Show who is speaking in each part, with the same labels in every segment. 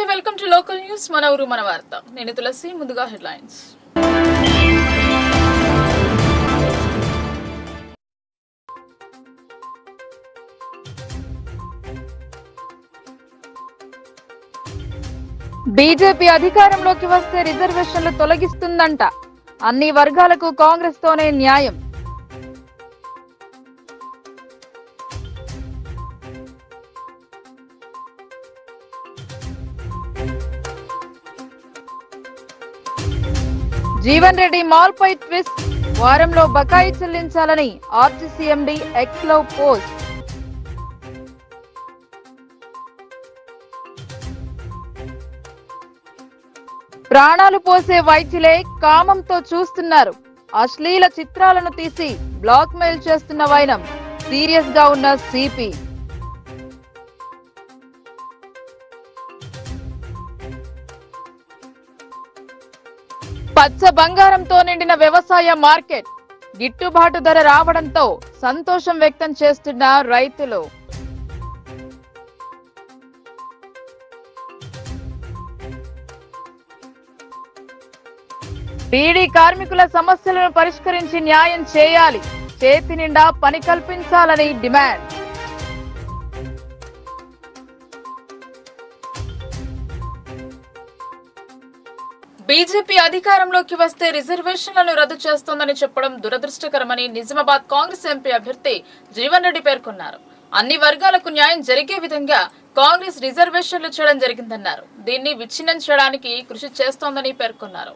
Speaker 1: నమస్తే welcome to local news మన ఊరు మన వార్త నేను తులసి ముందుగా హెడ్లైన్స్
Speaker 2: బీజేపీ అధికారంలోకి వస్తే రిజర్వేషన్లు తొలగిస్తుందంట అన్ని వర్గాలకు కాంగ్రెస్ తోనే న్యాయం జీవన్ రెడ్డి మాల్ పై ట్విస్ట్ వారంలో బకాయి చెల్లించాలని ఆర్టీసీ ఎండీ ఎక్స్ లో పోస్ట్ ప్రాణాలు పోసే వైద్యులే కామంతో చూస్తున్నారు అశ్లీల చిత్రాలను తీసి బ్లాక్ మెయిల్ చేస్తున్న వైనం సీరియస్ గా ఉన్న సిపి పచ్చ బంగారంతో నిండిన వ్యవసాయ మార్కెట్ గిట్టుబాటు ధర రావడంతో సంతోషం వ్యక్తం చేస్తున్న రైతులు బీడీ కార్మికుల సమస్యలను పరిష్కరించి న్యాయం చేయాలి చేతి నిండా పని కల్పించాలని డిమాండ్
Speaker 1: బీజేపీ అధికారంలోకి వస్తే రిజర్వేషన్లను రద్దు చేస్తోందని చెప్పడం దురదృష్టకరమని నిజామాబాద్ కాంగ్రెస్ ఎంపీ అభ్యర్థి జీవన్ రెడ్డి పేర్కొన్నారు. అన్ని వర్గాలకు న్యాయం జరిగే విధంగా కాంగ్రెస్ రిజర్వేషన్లు చేయడం జరిగిందన్నారు. దీన్ని విచ్ఛిన్నం చేయడానికి కృషి చేస్తోందని పేర్కొన్నారు.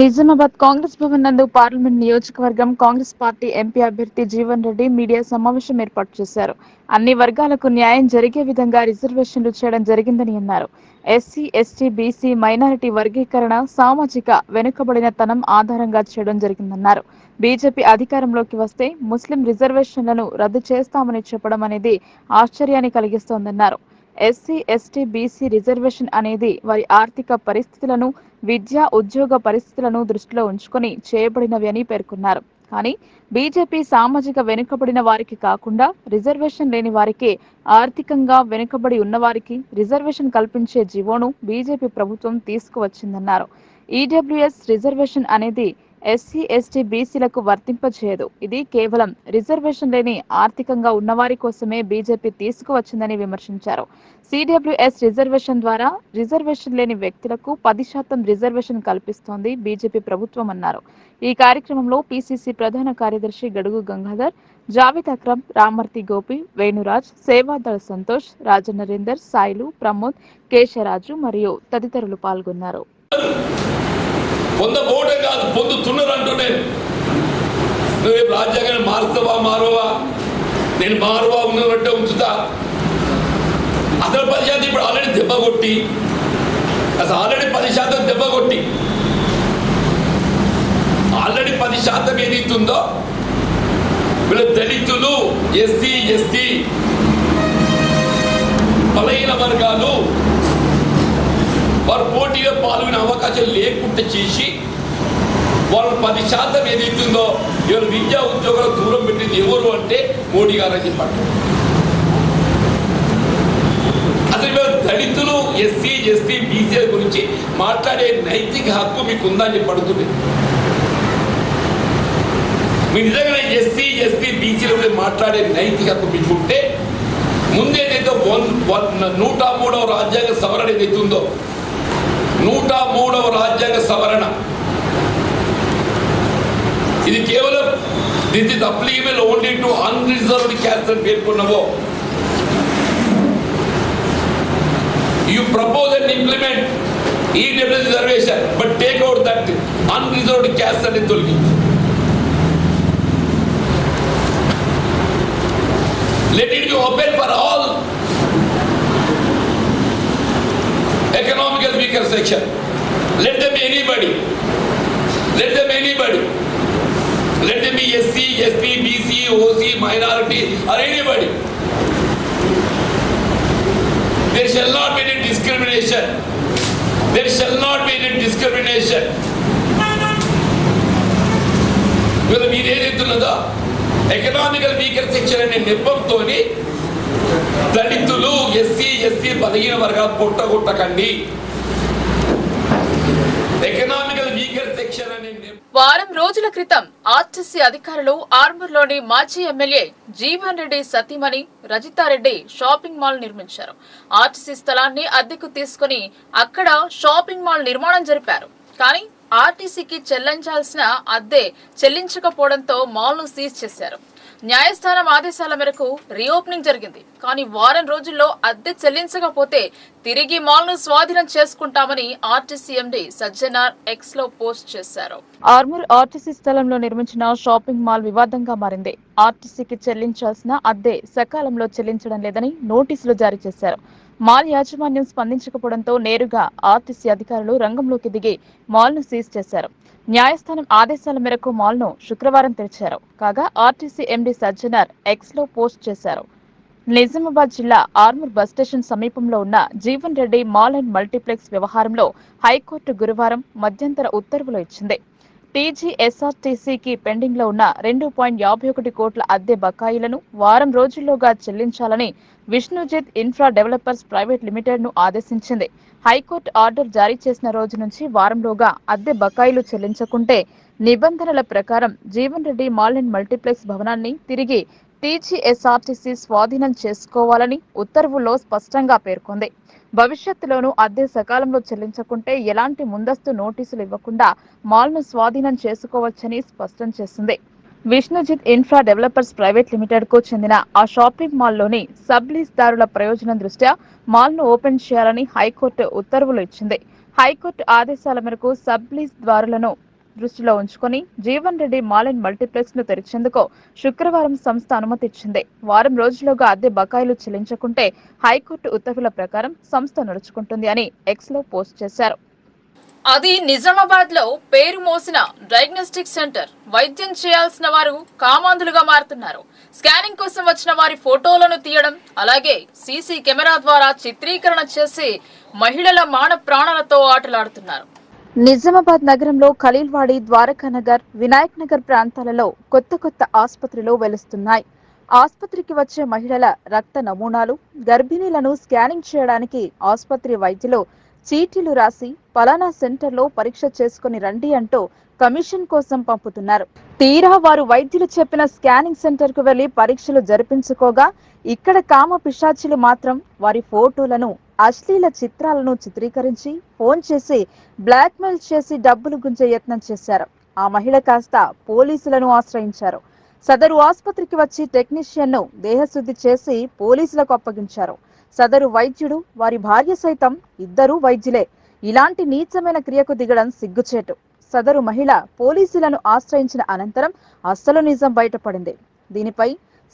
Speaker 1: నిజామాబాద్ కాంగ్రెస్ భవన్ నందు పార్లమెంట్ నియోజకవర్గం కాంగ్రెస్ పార్టీ ఎంపీ అభ్యర్థి జీవన్ రెడ్డి మీడియా సమావేశం ఏర్పాటు చేశారు. అన్ని వర్గాలకు న్యాయం జరిగే విధంగా రిజర్వేషన్లు చేయడం జరిగిందని అన్నారు. ఎస్సీ, ఎస్టీ, బీసీ, మైనారిటీ వర్గీకరణ సామాజిక వెనుకబడినతనం ఆధారంగా చేయడం జరిగిందన్నారు. బీజేపీ అధికారంలోకి వస్తే ముస్లిం రిజర్వేషన్లను రద్దు చేస్తామని చెప్పడం అనేది ఆశ్చర్యాన్ని కలిగిస్తోందన్నారు. ఎస్సీ, ఎస్టీ, బీసీ రిజర్వేషన్ అనేది వారి ఆర్థిక పరిస్థితులను, విద్యా ఉద్యోగ పరిస్థితులను దృష్టిలో ఉంచుకొని చేయబడినవి అని పేర్కొన్నారు. కానీ బీజేపీ సామాజిక వెనుకబడిన వారికి కాకుండా రిజర్వేషన్ లేని వారికి, ఆర్థికంగా వెనుకబడి ఉన్న వారికి రిజర్వేషన్ కల్పించే జీవోను బీజేపీ ప్రభుత్వం తీసుకువచ్చిందన్నారు. ఈడబ్ల్యూఎస్ రిజర్వేషన్ అనేది ఎస్సీ, ఎస్టీ, బీసీలకు వర్తింపజేయదు. ఇది కేవలం రిజర్వేషన్ లేని ఆర్థికంగా ఉన్నవారి కోసమే బీజేపీ తీసుకువచ్చిందని విమర్శించారు. సిడబ్ల్యూఎస్ రిజర్వేషన్ ద్వారా రిజర్వేషన్ లేని వ్యక్తులకు 10% రిజర్వేషన్ కల్పిస్తోంది బీజేపీ ప్రభుత్వం అన్నారు. ఈ కార్యక్రమంలో పీసీసీ ప్రధాన కార్యదర్శి గడుగు గంగాధర్, జావేద్ అక్రమ్, రామర్తి గోపి, వేణురాజ్, సేవాదళ సంతోష్, రాజనరేందర్, సాయిలు, ప్రమోద్, కేశరాజు మరియు తదితరులు పాల్గొన్నారు.
Speaker 3: పొందబోటే కాదు పొందుతున్నారు అంటూనే నువ్వు రాజ్యాంగాన్ని మారుస్తావా మారవా, నేను మారువా ఉన్నట్టే ఉంచుతా. అసలు 10% ఇప్పుడు ఆల్రెడీ దెబ్బ కొట్టి, అసలు ఆల్రెడీ 10% దెబ్బ కొట్టి ఆల్రెడీ 10% ఏదైతుందో వీళ్ళు దళితులు, ఎస్సీ, ఎస్టీ, బలహీన వర్గాలు వారు పోటీలో పాల్గొనే అవకాశం లేకుండా చేసి వాళ్ళు 10% ఏదైతుందో ఇవాళ విద్యా ఉద్యోగాలు దూరం పెట్టింది ఎవరు అంటే మోడీ గారు అని చెప్పండి. అసలు ఇవాళ దళితులు, ఎస్సీ, ఎస్టీ, బీసీల గురించి మాట్లాడే నైతిక హక్కు మీకు ఉందని చెప్పడుతుంది. మీ నిజంగా ఎస్సీ, ఎస్టీ, బీసీల గురించి మాట్లాడే నైతిక హక్కు మీకు ఉంటే ముందేదైతే 103వ రాజ్యాంగ సవరణ ఏదైతుందో 103వ రాజ్యాంగ సవరణ ఇది కేవలం this is applicable only to unreserved caste అని పేర్కొన్నావో you propose and implement EWS reservation but take out that unreserved caste అని తొలగించు. Let it be open for all economical weaker section. Let them be anybody. Let them be anybody. Let them be SC, ST, BC, OC, minority or anybody. There shall not be any discrimination. There shall not be any discrimination. Well, మీరు ఏదైతున్నదో economical weaker section అనే నెపంతోని దళితులు, SC, ST బలహీన వర్గాలు పొట్టగొట్టకండి. Economical weaker section అనే
Speaker 1: వారం రోజుల క్రితం RTC అధికారులు ఆర్మూర్లోని మాజీ ఎమ్మెల్యే జీవన్ రెడ్డి సతీమణి రజితారెడ్డి షాపింగ్ మాల్ నిర్మించారు. ఆర్టీసీ స్థలాన్ని అద్దెకు తీసుకుని అక్కడ షాపింగ్ మాల్ నిర్మాణం జరిపారు. కానీ ఆర్టీసీకి చెల్లించాల్సిన అద్దె చెల్లించకపోవడంతో మాల్ ను సీజ్ చేశారు. న్యాయస్థానం ఆదేశాల మేరకు రీఓపెనింగ్ జరిగింది. కానీ వారం రోజుల్లో అద్దె చెల్లించకపోతే తిరిగి మాల్ ను స్వాధీనం చేసుకుంటామని ఆర్టీసీ ఎండీ సజ్జనార్ ఎక్స్ లో పోస్ట్ చేశారు.
Speaker 2: ఆర్మూర్ ఆర్టీసీ స్థలంలో నిర్మించిన షాపింగ్ మాల్ వివాదంగా మారింది. ఆర్టీసీకి చెల్లించాల్సిన అద్దె సకాలంలో చెల్లించడం లేదని నోటీసులు జారీ చేశారు. మాల్ యాజమాన్యం స్పందించకపోవడంతో నేరుగా ఆర్టీసీ అధికారులు రంగంలోకి దిగి మాల్ ను సీజ్ చేశారు. న్యాయస్థానం ఆదేశాల మేరకు మాల్ ను శుక్రవారం తెరిచారు. కాగా ఆర్టీసీ ఎండీ సజ్జనార్ ఎక్స్ లో పోస్ట్ చేశారు. నిజామాబాద్ జిల్లా ఆర్మూర్ బస్ స్టేషన్ సమీపంలో ఉన్న Jeevan Reddy mall and multiplex వ్యవహారంలో హైకోర్టు గురువారం మధ్యంతర ఉత్తర్వులు ఇచ్చింది. టీజీఎస్ఆర్టీసీకి పెండింగ్ లో ఉన్న 2.51 కోట్ల అద్దె బకాయిలను వారం రోజుల్లోగా చెల్లించాలని Vishnujith infra developers private limited ను ఆదేశించింది. హైకోర్టు ఆర్డర్ జారీ చేసిన రోజు నుంచి వారంలోగా అద్దె బకాయిలు చెల్లించకుంటే నిబంధనల ప్రకారం Jeevan Reddy mall and multiplex భవనాన్ని తిరిగి టీజీఎస్ఆర్టీసీ స్వాధీనం చేసుకోవాలని ఉత్తర్వుల్లో స్పష్టంగా పేర్కొంది. భవిష్యత్తులోనూ అద్దె సకాలంలో చెల్లించకుంటే ఎలాంటి ముందస్తు నోటీసులు ఇవ్వకుండా మాల్ ను స్వాధీనం చేసుకోవచ్చని స్పష్టం చేసింది. Vishnujith infra developers private limited కు చెందిన ఆ షాపింగ్ మాల్లోని సబ్ లీజ్ దారుల ప్రయోజనం దృష్ట్యా మాల్ ను ఓపెన్ చేయాలని హైకోర్టు ఉత్తర్వులు ఇచ్చింది. హైకోర్టు ఆదేశాల మేరకు సబ్ లీజ్ దారులను దృష్టిలో ఉంచుకుని Jeevan Reddy mall and multiplex ను తెరిచేందుకు శుక్రవారం సంస్థ అనుమతి ఇచ్చింది. వారం రోజుల్లోగా అద్దె బకాయిలు చెల్లించకుంటే హైకోర్టు ఉత్తర్వుల ప్రకారం సంస్థ నడుచుకుంటుంది అని ఎక్స్ లో పోస్ట్ చేశారు.
Speaker 1: అది నిజామాబాద్ లో పేరు మోసిన డయాగ్నోస్టిక్ సెంటర్. వైద్యం చేయాల్సిన వారు కామాంధులుగా మారుతున్నారు. స్కానింగ్ కోసం వచ్చిన వారి ఫోటోలను తీయడం, అలాగే సీసీ కెమెరా ద్వారా చిత్రీకరణ చేసి మహిళల మాన ప్రాణాలతో ఆటలాడుతున్నారు.
Speaker 2: నిజామాబాద్ నగరంలో ఖలీల్వాడి, ద్వారకానగర్, వినాయక్ నగర్ ప్రాంతాలలో కొత్త ఆసుపత్రులు వెలుస్తున్నాయి. ఆసుపత్రికి వచ్చే మహిళల రక్త నమూనాలు, గర్భిణీలను స్కానింగ్ చేయడానికి ఆసుపత్రి వైద్యులు చీటీలు రాసి పలానా సెంటర్లో పరీక్ష చేసుకుని రండి అంటూ కమిషన్ కోసం పంపుతున్నారు. తీరా వారు వైద్యులు చెప్పిన స్కానింగ్ సెంటర్ కు వెళ్లి పరీక్షలు జరిపించుకోగా ఇక్కడ కామ పిశాచులు మాత్రం వారి ఫోటోలను, అశ్లీల చిత్రాలను చిత్రీకరించి ఫోన్ చేసి బ్లాక్మెయిల్ చేసి డబ్బులు గుంజే యత్నం చేశారు. ఆ మహిళ కాస్త పోలీసులను ఆశ్రయించారు. సదరు ఆసుపత్రికి వచ్చి టెక్నీషియన్ ను దేహశుద్ధి చేసి పోలీసులకు అప్పగించారు. సదరు వైద్యుడు, వారి భార్య సైతం ఇద్దరూ వైద్యులే. ఇలాంటి నీచమైన క్రియకు దిగడం సిగ్గుచేటు. సదరు మహిళ పోలీసులను ఆశ్రయించిన అనంతరం అస్సలు నిజం బయటపడింది. దీనిపై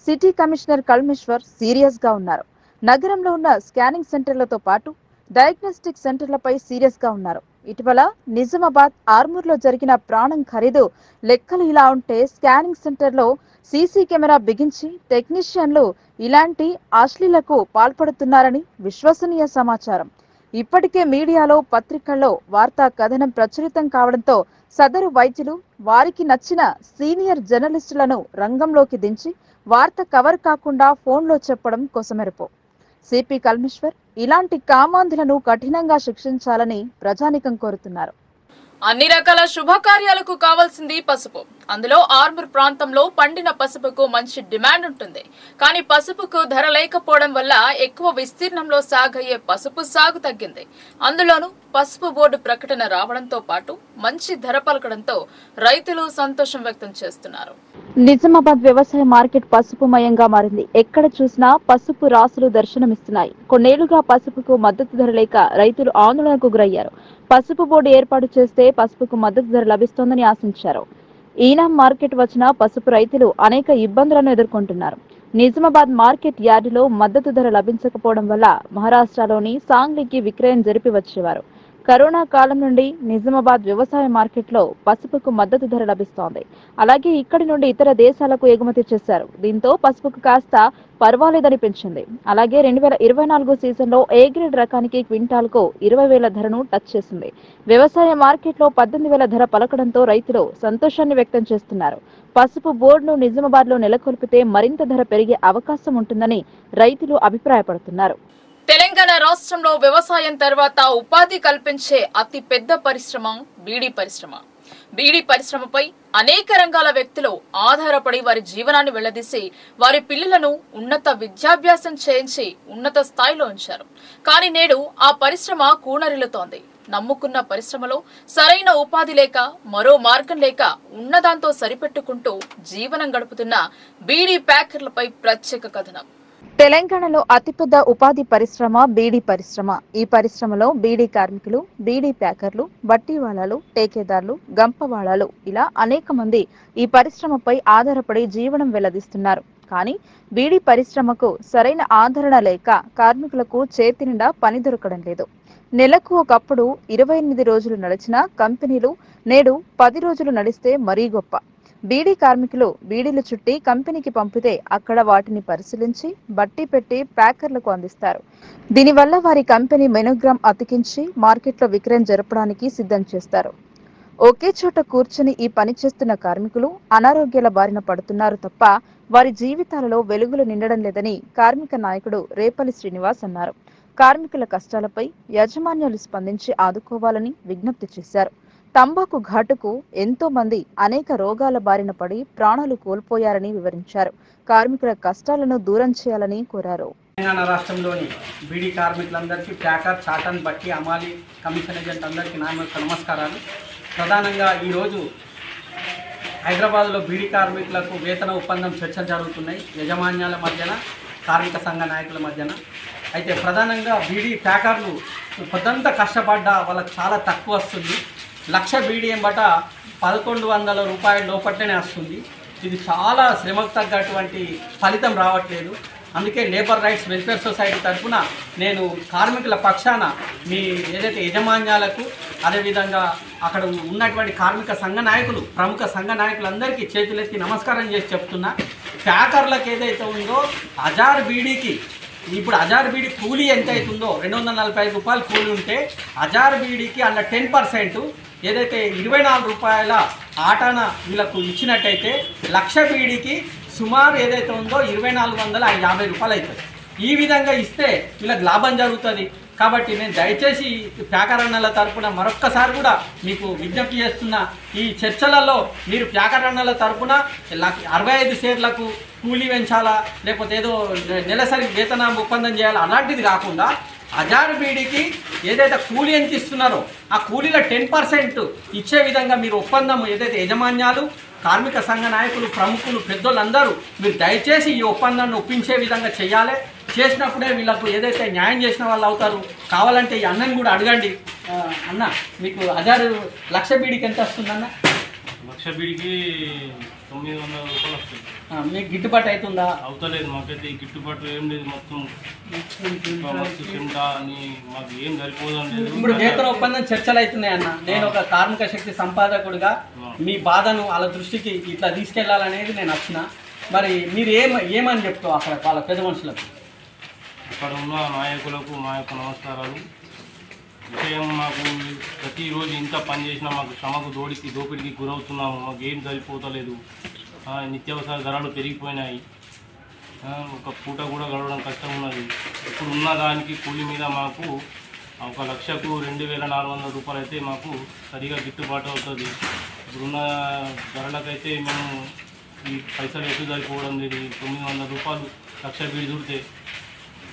Speaker 2: సిటీ కమిషనర్ కల్మేశ్వర్ సీరియస్ గా ఉన్నారు. నగరంలో ఉన్న స్కానింగ్ సెంటర్లతో పాటు డయాగ్నోస్టిక్ సెంటర్లపై సీరియస్ గా ఉన్నారు. ఇటీవల నిజామాబాద్ ఆర్మూర్ లో జరిగిన ప్రాణం ఖరీదు లెక్కలు ఇలా ఉంటే స్కానింగ్ సెంటర్లో సీసీ కెమెరా బిగించి టెక్నీషియన్లు ఇలాంటి అశ్లీలకు పాల్పడుతున్నారని విశ్వసనీయ సమాచారం. ఇప్పటికే మీడియాలో, పత్రికల్లో వార్తా కథనం ప్రచురితం కావడంతో సదరు వైద్యులు వారికి నచ్చిన సీనియర్ జర్నలిస్టులను రంగంలోకి దించి వార్త కవర్ కాకుండా ఫోన్లో చెప్పడం కొసమెరుపు. సిపి కల్మేశ్వర్ ఇలాంటి కామాంధులను కఠినంగా శిక్షించాలని ప్రజానికం కోరుతున్నారు.
Speaker 1: అన్ని రకాల శుభకార్యాలకు కావాల్సింది పసుపు. అందులో ఆర్మూర్ ప్రాంతంలో పండిన పసుపుకు మంచి డిమాండ్ ఉంటుంది. కానీ పసుపుకు ధర లేకపోవడం వల్ల ఎక్కువ విస్తీర్ణంలో సాగయ్యే పసుపు సాగు తగ్గింది. అందులోనూ పసుపు బోర్డు ప్రకటన రావడంతో పాటు మంచి ధర పలకడంతో రైతులు సంతోషం వ్యక్తం చేస్తున్నారు.
Speaker 2: నిజామాబాద్ వ్యవసాయ మార్కెట్ పసుపుమయంగా మారింది. ఎక్కడ చూసినా పసుపు రాసులు దర్శనమిస్తున్నాయి. కొన్నేళ్లుగా పసుపుకు మద్దతు ధర లేక రైతులు ఆందోళనకు గురయ్యారు. పసుపు బోర్డు ఏర్పాటు చేస్తే పసుపుకు మద్దతు ధర లభిస్తోందని ఆశించారు. ఈనా మార్కెట్ వచ్చిన పసుపు రైతులు అనేక ఇబ్బందులను ఎదుర్కొంటున్నారు. నిజామాబాద్ మార్కెట్ యార్డులో మద్దతు ధర లభించకపోవడం వల్ల మహారాష్ట్రలోని సాంగ్లీకి విక్రయం జరిపి వచ్చేవారు. కరోనా కాలం నుండి నిజామాబాద్ వ్యవసాయ మార్కెట్లో పసుపుకు మద్దతు ధర లభిస్తోంది. అలాగే ఇక్కడి నుండి ఇతర దేశాలకు ఎగుమతి చేశారు. దీంతో పసుపుకు కాస్త పర్వాలేదని పెంచింది. అలాగే 2024 సీజన్లో ఏ గ్రేడ్ రకానికి క్వింటాల్కు 20,000 ధరను టచ్ చేసింది. వ్యవసాయ మార్కెట్లో 18,000 ధర పలకడంతో రైతులు సంతోషాన్ని వ్యక్తం చేస్తున్నారు. పసుపు బోర్డును నిజామాబాద్లో నెలకొల్పితే మరింత ధర పెరిగే అవకాశం ఉంటుందని రైతులు అభిప్రాయపడుతున్నారు.
Speaker 1: తెలంగాణ రాష్ట్రంలో వ్యవసాయం తర్వాత ఉపాధి కల్పించే అతి పెద్ద పరిశ్రమ బీడీ పరిశ్రమ. బీడీ పరిశ్రమపై అనేక రంగాల వ్యక్తులు ఆధారపడి వారి జీవనాన్ని వెళ్లదీసి వారి పిల్లలను ఉన్నత విద్యాభ్యాసం చేయించి ఉన్నత స్థాయిలో ఉంచారు. కానీ నేడు ఆ పరిశ్రమ కూనరిల్లుతోంది. నమ్ముకున్న పరిశ్రమలో సరైన ఉపాధి లేక మరో మార్గం లేక ఉన్నదాంతో సరిపెట్టుకుంటూ జీవనం గడుపుతున్న బీడీ ప్యాకర్లపై ప్రత్యేక కథనం.
Speaker 2: తెలంగాణలో అతిపెద్ద ఉపాధి పరిశ్రమ బీడీ పరిశ్రమ. ఈ పరిశ్రమలో బీడీ కార్మికులు, బీడీ ప్యాకర్లు, బట్టీవాళాలు, టేకేదార్లు, గంపవాళాలు ఇలా అనేక మంది ఈ పరిశ్రమపై ఆధారపడి జీవనం వెల్లదిస్తున్నారు. కానీ బీడీ పరిశ్రమకు సరైన ఆదరణ లేక కార్మికులకు చేతి నిండా పని దొరకడం లేదు. నెలకు ఒకప్పుడు 28 రోజులు నడిచిన కంపెనీలు నేడు 10 రోజులు నడిస్తే మరీ గొప్ప. బీడీ కార్మికులు బీడీలు చుట్టి కంపెనీకి పంపితే అక్కడ వాటిని పరిశీలించి బట్టి పెట్టి ప్యాకర్లకు అందిస్తారు. దీనివల్ల వారి కంపెనీ మెనోగ్రామ్ అతికించి మార్కెట్లో విక్రయం జరపడానికి సిద్ధం చేస్తారు. ఒకే చోట కూర్చుని ఈ పని చేస్తున్న కార్మికులు అనారోగ్యాల బారిన పడుతున్నారు తప్ప వారి జీవితాలలో వెలుగులు నిండడం లేదని కార్మిక నాయకుడు రేపల్లి శ్రీనివాస్ అన్నారు. కార్మికుల కష్టాలపై యాజమాన్యాలు స్పందించి ఆదుకోవాలని విజ్ఞప్తి చేశారు. తంబాకు ఘాటుకు ఎంతో మంది అనేక రోగాల బారిన పడి ప్రాణాలు కోల్పోయారని వివరించారు. కార్మికుల కష్టాలను దూరం చేయాలని కోరారు.
Speaker 4: తెలంగాణ రాష్ట్రంలోని బీడీ కార్మికులందరికీ ప్యాకర్, చాటన్, బట్టి, అమాలి, కమిషన్ ఏజెంట్ అందరికీ నా యొక్క నమస్కారాలు. ప్రధానంగా ఈరోజు హైదరాబాద్లో బీడీ కార్మికులకు వేతన ఒప్పందం చర్చలు జరుగుతున్నాయి యజమాన్యాల మధ్యన, కార్మిక సంఘ నాయకుల మధ్యన. అయితే ప్రధానంగా బీడీ ప్యాకర్లు పొద్దంతా కష్టపడ్డా వాళ్ళకి చాలా తక్కువ వస్తుంది. 1,00,000 బీడీ ఎంబట 1,100 రూపాయల లోపట్లనే వస్తుంది. ఇది చాలా శ్రమకు తగ్గటువంటి ఫలితం రావట్లేదు. అందుకే లేబర్ రైట్స్ వెల్ఫేర్ సొసైటీ తరఫున నేను కార్మికుల పక్షాన మీ ఏదైతే యజమాన్యాలకు, అదేవిధంగా అక్కడ ఉన్నటువంటి కార్మిక సంఘ నాయకులు, ప్రముఖ సంఘ నాయకులందరికీ చేతులెత్తి నమస్కారం చేసి చెప్తున్నా. ప్యాకర్లకు ఏదైతే ఉందో 1000 బీడీకి ఇప్పుడు 1000 బీడీ కూలీ ఎంత అవుతుందో 245 రూపాయలు కూలీ ఉంటే 1000 బీడీకి అలా 10% ఏదైతే 24 రూపాయల ఆటాన వీళ్ళకు ఇచ్చినట్టయితే 1,00,000 బీడీకి సుమారు ఏదైతే ఉందో 2,450 రూపాయలు అవుతుంది. ఈ విధంగా ఇస్తే వీళ్ళకి లాభం జరుగుతుంది. కాబట్టి నేను దయచేసి ప్యాకర్ అన్నల తరఫున మరొక్కసారి కూడా మీకు విజ్ఞప్తి చేస్తున్నా, ఈ చర్చలలో మీరు ప్యాకర్ అన్నల తరఫున 65 షేర్లకు కూలీ పెంచాలా, లేకపోతే ఏదో నెలసరి వేతన ఒప్పందం చేయాలా, అలాంటిది కాకుండా 1000 బీడీకి ఏదైతే కూలీ ఎంత ఇస్తున్నారో ఆ కూలీలో 10% ఇచ్చే విధంగా మీరు ఒప్పందం ఏదైతే యజమాన్యాలు, కార్మిక సంఘ నాయకులు, ప్రముఖులు, పెద్దోళ్ళందరూ మీరు దయచేసి ఈ ఒప్పందాన్ని ఒప్పించే విధంగా చేయాలి. చేసినప్పుడే వీళ్ళకు ఏదైతే న్యాయం చేసిన వాళ్ళు అవుతారు. కావాలంటే ఈ అన్నని కూడా అడగండి. అన్న, మీకు 1,00,000 బీడీకి ఎంత వస్తుందన్న?
Speaker 5: 1,00,000 బీడీకి 900 రూపాయలు వస్తుంది.
Speaker 4: మీకు గిట్టుబాటు అవుతుందా?
Speaker 5: అవుతలేదు. మాకైతే ఈ గిట్టుబాటు ఏం లేదు. మొత్తం మస్తు కింద అని మాకు ఏం సరిపోదని లేదు.
Speaker 4: ఇప్పుడు వేతన ఒప్పందం చర్చలు అవుతున్నాయి అన్న. నేను ఒక కార్మిక శక్తి సంపాదకుడిగా మీ బాధను వాళ్ళ దృష్టికి ఇట్లా తీసుకెళ్లాలనేది నేను వచ్చిన. మరి మీరు ఏమని చెప్తావు అక్కడ వాళ్ళ పెద్ద మనుషులకు?
Speaker 5: ఇక్కడ ఉన్న నాయకులకు మా యొక్క నమస్కారాలు. విషయం మాకు ప్రతిరోజు ఇంత పని చేసినా మాకు శ్రమకు దోపిడికి గురవుతున్నాము. మాకు ఏం సరిపోతలేదు. నిత్యావసర ధరలు పెరిగిపోయినాయి. ఒక పూట కూడా గడవడం కష్టం ఉన్నది. ఇప్పుడు ఉన్న దానికి కూలి మీద మాకు 1,00,000కు 2,400 రూపాయలు అయితే మాకు సరిగా గిట్టుబాటు అవుతుంది. ఇప్పుడున్న ధరలకైతే మేము ఈ పైసలు ఎటు సరిపోవడం లేదు. 900 రూపాయలు 1,00,000 బీడీ దూరితే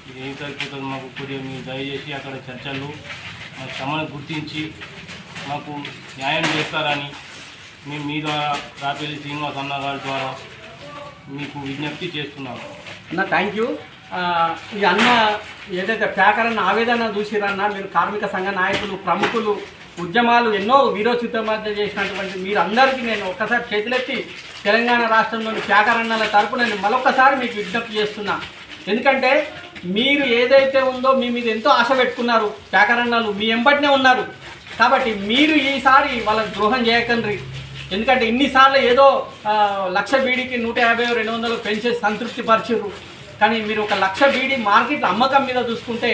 Speaker 5: ఇది ఏం సరిపోతుంది మాకు? కొద్దిగా మీరు దయచేసి అక్కడ చర్చలు మా శ్రమను గుర్తించి మాకు న్యాయం చేస్తారని మేము మీ ద్వారా రాపల్లి శ్రీనివాస్ అన్న గారి ద్వారా మీకు విజ్ఞప్తి చేస్తున్నాము.
Speaker 4: అన్న, థ్యాంక్ యూ. ఈ అన్న ఏదైతే ప్యాకర్ అన్న ఆవేదన చూసిరన్నా, మీరు కార్మిక సంఘ నాయకులు, ప్రముఖులు, ఉద్యమాలు ఎన్నో వీరోచితమధ్య చేసినటువంటి మీరందరికీ నేను ఒక్కసారి చేతులెత్తి తెలంగాణ రాష్ట్రంలోని ప్యాకర్ అన్నల తరపున నేను మరొకసారి మీకు విజ్ఞప్తి చేస్తున్నా. ఎందుకంటే మీరు ఏదైతే ఉందో మీ మీద ఎంతో ఆశ పెట్టుకున్నారు. ప్యాకర్ అన్నలు మీ ఎంబటినే ఉన్నారు. కాబట్టి మీరు ఈసారి వాళ్ళకి ద్రోహం చేయకండి. ఎందుకంటే ఇన్నిసార్లు ఏదో 1,00,000 బీడీకి 150 200 పెంచేసి సంతృప్తి పరిచిర్రు. కానీ మీరు 1,00,000 బీడీ మార్కెట్లో అమ్మకం మీద చూసుకుంటే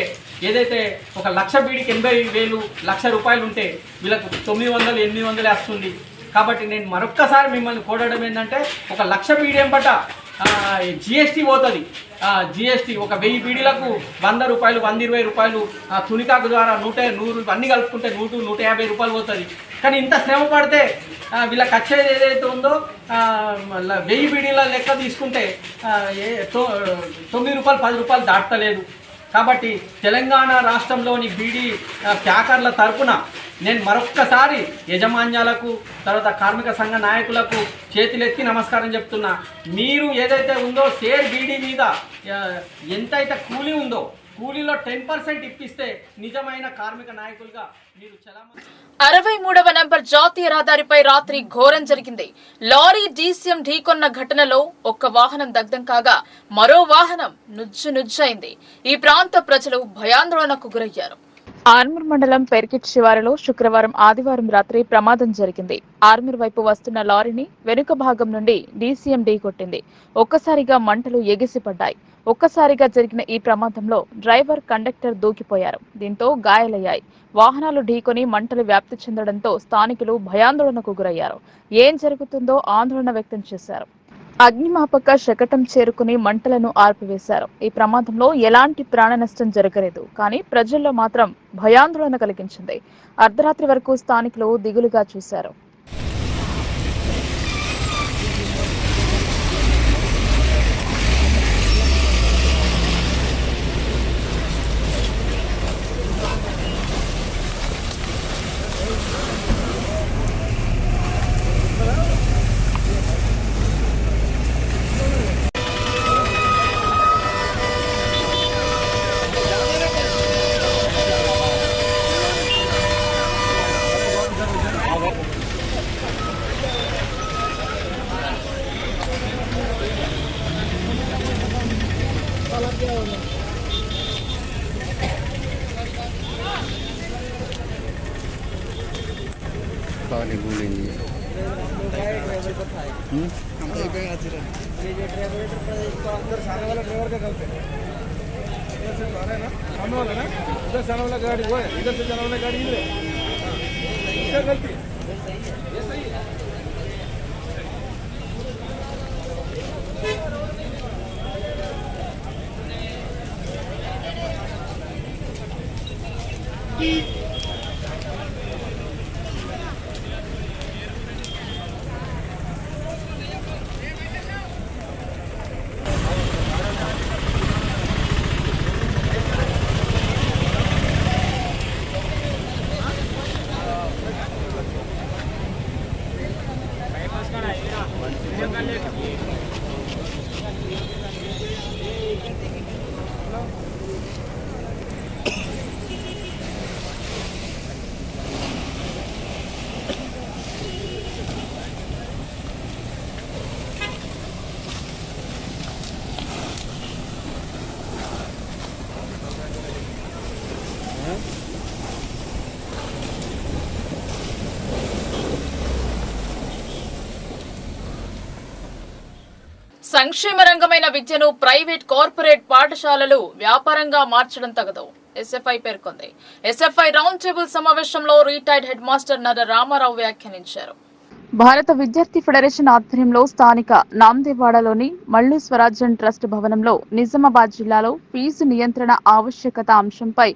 Speaker 4: ఏదైతే 1,00,000 బీడీకి 80,000 1,00,000 రూపాయలు ఉంటే వీళ్ళకు 900 800 వస్తుంది. కాబట్టి నేను మరొక్కసారి మిమ్మల్ని కోరడం ఏంటంటే 1,00,000 బీడీ ఎంబట జిఎస్టీ పోతుంది. జిఎస్టీ 1000 బీడీలకు 100 రూపాయలు 120 రూపాయలు, తునికాకు ద్వారా 100 అన్నీ కలుపుకుంటే 100 150 రూపాయలు పోతుంది. కానీ ఇంత శ్రమ పడితే వీళ్ళకి వచ్చేది ఏదైతే ఉందో 1000 బీడీల లెక్క తీసుకుంటే 9 రూపాయలు 10 రూపాయలు దాటలేదు. కాబట్టి తెలంగాణ రాష్ట్రంలోని బీడీ ప్యాకర్ల తరపున నేను మరొక్కసారి యజమాన్యాలకు తర్వాత కార్మిక సంఘ నాయకులకు చేతులెత్తి నమస్కారం చెప్తున్నా. మీరు ఏదైతే ఉందో షేర్ బీడీ మీద ఎంతైతే కూలీ ఉందో కూలీలో 10% ఇప్పిస్తే నిజమైన కార్మిక నాయకులుగా మీరు
Speaker 1: 63వ నెంబర్ జాతీయ రహదారిపై రాత్రి ఘోరం జరిగింది. లారీ డీసీఎం ఢీకొన్న ఘటనలో ఒక్క వాహనం దగ్ధం కాగా మరో వాహనం నుజ్జైంది. ఈ ప్రాంత ప్రజలు భయాందోళనకు గురయ్యారు.
Speaker 2: ఆర్మూర్ మండలం పెర్కిట్ శివారులో శుక్రవారం ఆదివారం రాత్రి ప్రమాదం జరిగింది. ఆర్మూర్ వైపు వస్తున్న లారీని వెనుక భాగం నుండి డీసీఎం ఢీకొట్టింది. ఒక్కసారిగా మంటలు ఎగిసిపడ్డాయి. ఒక్కసారిగా జరిగిన ఈ ప్రమాదంలో డ్రైవర్, కండక్టర్ దూకిపోయారు. దీంతో గాయాలయ్యాయి. వాహనాలు ఢీకొని మంటలు వ్యాప్తి చెందడంతో స్థానికులు భయాందోళనకు గురయ్యారు. ఏం జరుగుతుందో ఆందోళన వ్యక్తం చేశారు. అగ్నిమాపక శకటం చేరుకుని మంటలను ఆర్పివేశారు. ఈ ప్రమాదంలో ఎలాంటి ప్రాణ నష్టం జరగలేదు. కానీ ప్రజల్లో మాత్రం భయాందోళన కలిగించింది. అర్ధరాత్రి వరకు స్థానికులు దిగులుగా చూశారు.
Speaker 6: गाड़ी वो है, इधर से जाने वाला गाड़ी इधर है, क्या गलती ये सही है।
Speaker 1: సంక్షేమ రంగమైన విద్యను ప్రైవేట్ కార్పొరేట్ పాఠశాలలు వ్యాపారంగా మార్చడం తగదు ఎస్ఎఫ్ఐ పేర్కొంది. ఎస్ఎఫ్ఐ రౌండ్ టేబుల్ సమావేశంలో retired head master Narra Ramarao వ్యాఖ్యానించారు.
Speaker 2: భారత విద్యార్థి ఫెడరేషన్ ఆధ్వర్యంలో స్థానిక నాందేవాడలోని మల్లు స్వరాజ్యం ట్రస్ట్ భవనంలో నిజామాబాద్ జిల్లాలో ఫీజు నియంత్రణ ఆవశ్యకత అంశంపై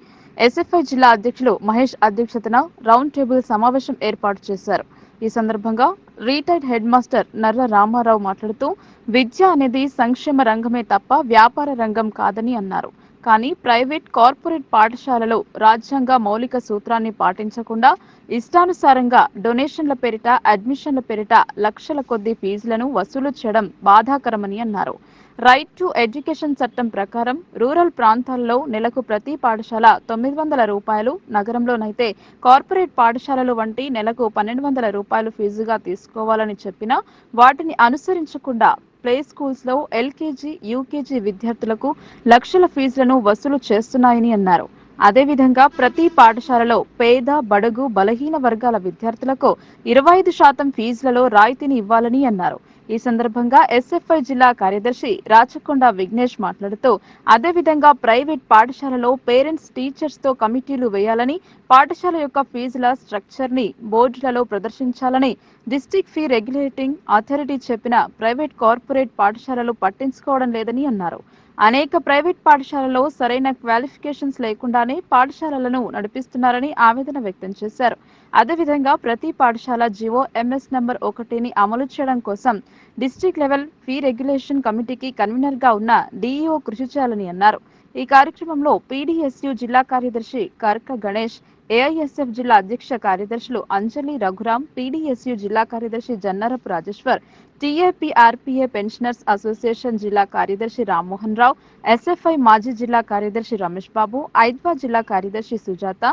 Speaker 2: ఎస్ఎఫ్ఐ జిల్లా అధ్యక్షులు మహేష్ అధ్యక్షతన రౌండ్ టేబుల్ సమావేశం ఏర్పాటు చేశారు. ఈ సందర్భంగా retired head master Narra Ramarao మాట్లాడుతూ విద్య అనేది సంక్షేమ రంగమే తప్ప వ్యాపార రంగం కాదని అన్నారు. కానీ ప్రైవేట్ కార్పొరేట్ పాఠశాలలు రాజ్యాంగ మౌలిక సూత్రాన్ని పాటించకుండా ఇష్టానుసారంగా డొనేషన్ల పేరిట, అడ్మిషన్ల పేరిట లక్షల కొద్ది ఫీజులను వసూలు చేయడం బాధాకరమని అన్నారు. రైట్ టు ఎడ్యుకేషన్ చట్టం ప్రకారం రూరల్ ప్రాంతాల్లో నెలకు ప్రతి పాఠశాల 900 రూపాయలు, నగరంలోనైతే కార్పొరేట్ పాఠశాలలు వంటి నెలకు 1200 రూపాయలు ఫీజుగా తీసుకోవాలని చెప్పినా వాటిని అనుసరించకుండా ప్లే స్కూల్స్ లో ఎల్కేజీ, యూకేజీ విద్యార్థులకు లక్షల ఫీజులను వసూలు చేస్తున్నాయని అన్నారు. అదేవిధంగా ప్రతి పాఠశాలలో పేద బడుగు బలహీన వర్గాల విద్యార్థులకు 25% ఫీజులలో రాయితీని ఇవ్వాలని అన్నారు. ఈ సందర్భంగా ఎస్ఎఫ్ఐ జిల్లా కార్యదర్శి రాచకొండ విఘ్నేష్ మాట్లాడుతూ అదేవిధంగా ప్రైవేట్ పాఠశాలలో పేరెంట్స్ టీచర్స్ తో కమిటీలు వేయాలని, పాఠశాల యొక్క ఫీజుల స్ట్రక్చర్ ని బోర్డులలో ప్రదర్శించాలని డిస్ట్రిక్ట్ ఫీ రెగ్యులేటింగ్ అథారిటీ చెప్పిన ప్రైవేట్ కార్పొరేట్ పాఠశాలలు పట్టించుకోవడం లేదని అన్నారు. అనేక ప్రైవేట్ పాఠశాలలో సరైన క్వాలిఫికేషన్స్ లేకుండానే పాఠశాలలను నడిపిస్తున్నారని ఆవేదన వ్యక్తం చేశారు. అదేవిధంగా ప్రతి పాఠశాల జీవో ఎంఎస్ నంబర్ 1ని అమలు చేయడం కోసం డిస్ట్రిక్ట్ లెవెల్ ఫీ రెగ్యులేషన్ కమిటీకి కన్వీనర్ గా ఉన్న డిఈఓ కృషి చేయాలని అన్నారు. ఈ కార్యక్రమంలో పీడీఎస్యు జిల్లా కార్యదర్శి కర్క గణేష్, ఏఐఎస్ఎఫ్ జిల్లా అధ్యక్ష కార్యదర్శులు అంజలి రఘురాం, పీడీఎస్యు జిల్లా కార్యదర్శి జన్నరపు రాజేశ్వర్, టీఏపీఆర్పీఏ పెన్షనర్స్ అసోసియేషన్ జిల్లా కార్యదర్శి రామ్మోహన్ రావు, ఎస్ఎఫ్ఐ మాజీ జిల్లా కార్యదర్శి రమేష్ బాబు, ఐద్వా జిల్లా కార్యదర్శి సుజాత,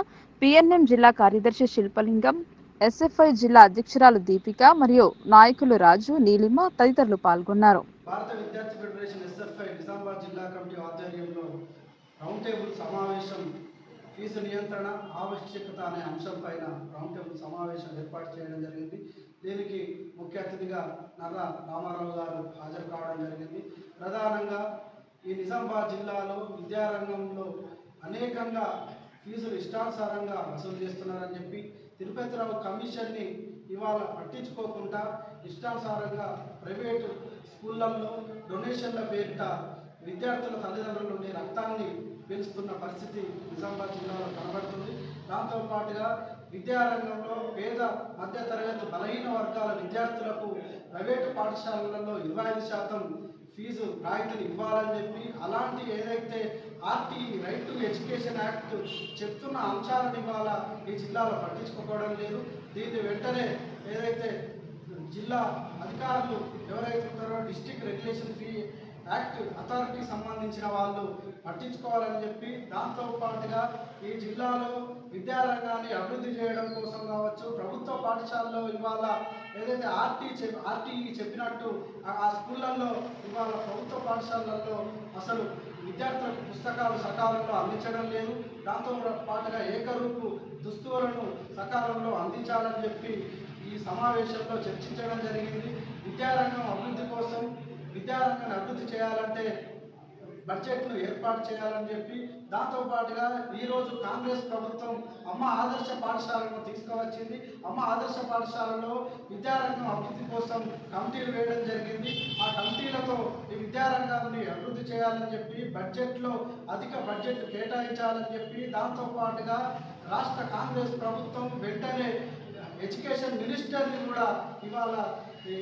Speaker 2: పిఎన్ఎం జిల్లా కార్యదర్శి శిల్పలింగం, ఎస్ఎఫ్ఐ జిల్లా అధ్యక్షురాలు దీపిక మరియు నాయకులు రాజు, నీలిమ తదితరులు పాల్గొన్నారు.
Speaker 7: భారత విద్యార్థి ఫెడరేషన్ ఎస్ఎఫ్ఐ నిజామాబాద్ జిల్లా కమిటీ ఆధ్వర్యంలో రౌండ్ టేబుల్ సమావేశం ఫీజు నియంత్రణ ఆవశ్యకత అనే అంశంపైన రౌండ్ టేబుల్ సమావేశం ఏర్పాటు చేయడం జరిగింది. దీనికి ముఖ్య అతిథిగా నర్ర రామారావు గారు హాజరు కావడం జరిగింది. ప్రధానంగా ఈ నిజామాబాద్ జిల్లాలో విద్యారంగంలో అనేకంగా ఫీజులు ఇష్టానుసారంగా వసూలు చేస్తున్నారని చెప్పి తిరుపతిరావు కమిషన్ని ఇవాళ పట్టించుకోకుండా ఇష్టానుసారంగా ప్రైవేటు స్కూళ్ళల్లో డొనేషన్ల పేరిట విద్యార్థుల తల్లిదండ్రుల నుండి రక్తాన్ని పీలుస్తున్న పరిస్థితి నిజామాబాద్ జిల్లాలో కనబడుతుంది. దాంతోపాటుగా విద్యారంగంలో పేద మధ్యతరగతి బలహీన వర్గాల విద్యార్థులకు ప్రైవేటు పాఠశాలలలో 25% ఫీజు రాయితీని ఇవ్వాలని చెప్పి అలాంటి ఏదైతే RT right to education act చెప్తున్న అంశాలను ఇవాళ ఈ జిల్లాలో పట్టించుకోవడం లేదు. దీన్ని వెంటనే ఏదైతే జిల్లా అధికారులు ఎవరైతే ఉంటారో డిస్ట్రిక్ట్ రెగ్యులేషన్ ఫీ యాక్ట్ అథారిటీకి సంబంధించిన వాళ్ళు పట్టించుకోవాలని చెప్పి దాంతోపాటుగా ఈ జిల్లాలో విద్యారంగాన్ని అభివృద్ధి చేయడం కోసం కావచ్చు, ప్రభుత్వ పాఠశాలలో ఇవాళ ఏదైతే ఆర్టీఈ చెప్పినట్టు ఆ స్కూళ్ళల్లో ఇవాళ ప్రభుత్వ పాఠశాలల్లో అసలు విద్యార్థులకు పుస్తకాలు సకాలంలో అందించడం లేదు. దాంతో పాటుగా ఏకరూపు దుస్తువులను సకాలంలో అందించాలని చెప్పి ఈ సమావేశంలో చర్చించడం జరిగింది. విద్యారంగం అభివృద్ధి కోసం విద్యారంగాన్ని అభివృద్ధి చేయాలంటే బడ్జెట్ను ఏర్పాటు చేయాలని చెప్పి దాంతోపాటుగా ఈరోజు కాంగ్రెస్ ప్రభుత్వం అమ్మ ఆదర్శ పాఠశాలను తీసుకువచ్చింది. అమ్మ ఆదర్శ పాఠశాలలో విద్యారంగం అభివృద్ధి కోసం కమిటీలు వేయడం జరిగింది. ఆ కమిటీలతో ఈ విద్యారంగాన్ని అభివృద్ధి చేయాలని చెప్పి బడ్జెట్లో అధిక బడ్జెట్ కేటాయించాలని చెప్పి దాంతోపాటుగా రాష్ట్ర కాంగ్రెస్ ప్రభుత్వం వెంటనే ఎడ్యుకేషన్ మినిస్టర్ని కూడా ఇవాళ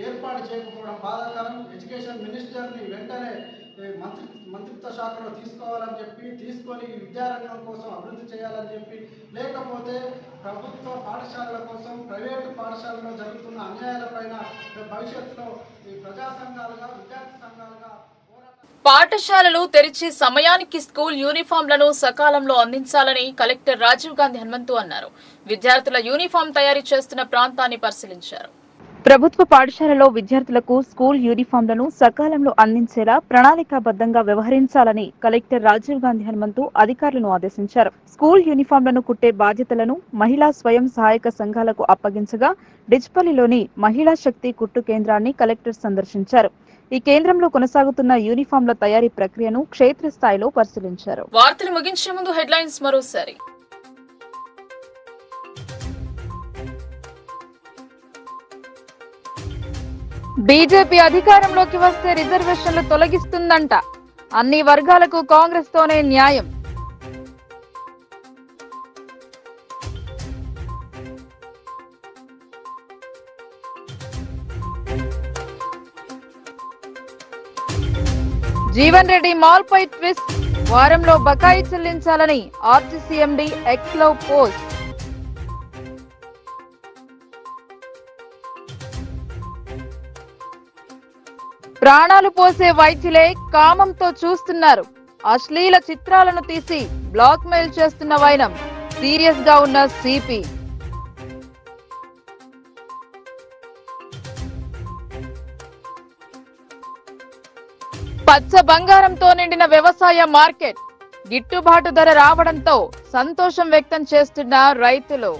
Speaker 7: ఏర్పాటు చేయకపోవడం బాధాకరం. ఎడ్యుకేషన్ మినిస్టర్ని వెంటనే మంత్రిత్వ శాఖలో తీసుకోవాలని చెప్పి తీసుకొని విద్యారంగం కోసం అభివృద్ధి చేయాలని చెప్పి, లేకపోతే ప్రభుత్వ పాఠశాలల కోసం ప్రైవేటు పాఠశాలలో జరుగుతున్న అన్యాయాలపైన భవిష్యత్తులో ఈ ప్రజా సంఘాలుగా విద్యార్థి సంఘాలుగా
Speaker 1: పాఠశాలలు తెరిచి సమయానికి స్కూల్ యూనిఫామ్లను సకాలంలో అందించాలని కలెక్టర్ రాజీవ్ గాంధీ హనుమంతు అన్నారు. విద్యార్థుల యూనిఫామ్ తయారీ చేస్తున్న ప్రాంతాన్ని పరిశీలించారు.
Speaker 2: ప్రభుత్వ పాఠశాలలో విద్యార్థులకు స్కూల్ యూనిఫామ్లను సకాలంలో అందించేలా ప్రణాళికాబద్ధంగా వ్యవహరించాలని కలెక్టర్ రాజీవ్ గాంధీ హనుమంతు అధికారులను ఆదేశించారు. స్కూల్ యూనిఫామ్లను కుట్టే బాధ్యతలను మహిళా స్వయం సహాయక సంఘాలకు అప్పగించగా డిచ్పల్లిలోని మహిళా శక్తి కుట్టు కేంద్రాన్ని కలెక్టర్ సందర్శించారు. ఈ కేంద్రంలో కొనసాగుతున్న యూనిఫామ్ల తయారీ ప్రక్రియను క్షేత్రస్థాయిలో పరిశీలించారు.
Speaker 1: వార్తలు ముగించే ముందు హెడ్లైన్స్ మరోసారి. బీజేపీ అధికారంలోకి వస్తే రిజర్వేషన్లు తొలగిస్తుందంట. అన్ని వర్గాలకు కాంగ్రెస్ తోనే న్యాయం. జీవన్ రెడ్డి మాల్ పై ట్విస్ట్, వారంలో బకాయి చెల్లించాలని ఆర్టీసీ ఎండీ ఎక్స్ లో పోస్ట్. ప్రాణాలు పోసే వైద్యులే కామంతో చూస్తున్నారు. అశ్లీల చిత్రాలను తీసి బ్లాక్ మెయిల్ చేస్తున్న వైనం. సీరియస్ గా ఉన్న సిపి. పచ్చ బంగారంతో నిండిన వ్యవసాయ మార్కెట్.
Speaker 2: గిట్టుబాటు ధర రావడంతో సంతోషం వ్యక్తం చేస్తున్న రైతులు.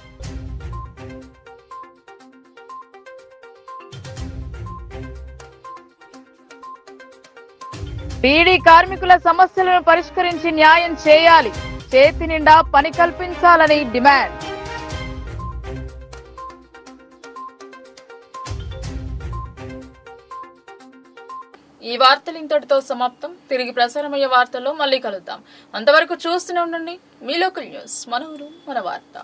Speaker 2: బీడీ కార్మికుల సమస్యలను పరిష్కరించి న్యాయం చేయాలి, చేతి నిండా పని కల్పించాలని డిమాండ్.
Speaker 1: ఈ వార్తలు ఇంతటితో సమాప్తం. తిరిగి ప్రసారమయ్యే వార్తల్లో మళ్ళీ కలుద్దాం. అంతవరకు చూస్తూనే ఉండండి మీ లోకల్ న్యూస్. మన ఊరు మన వార్త.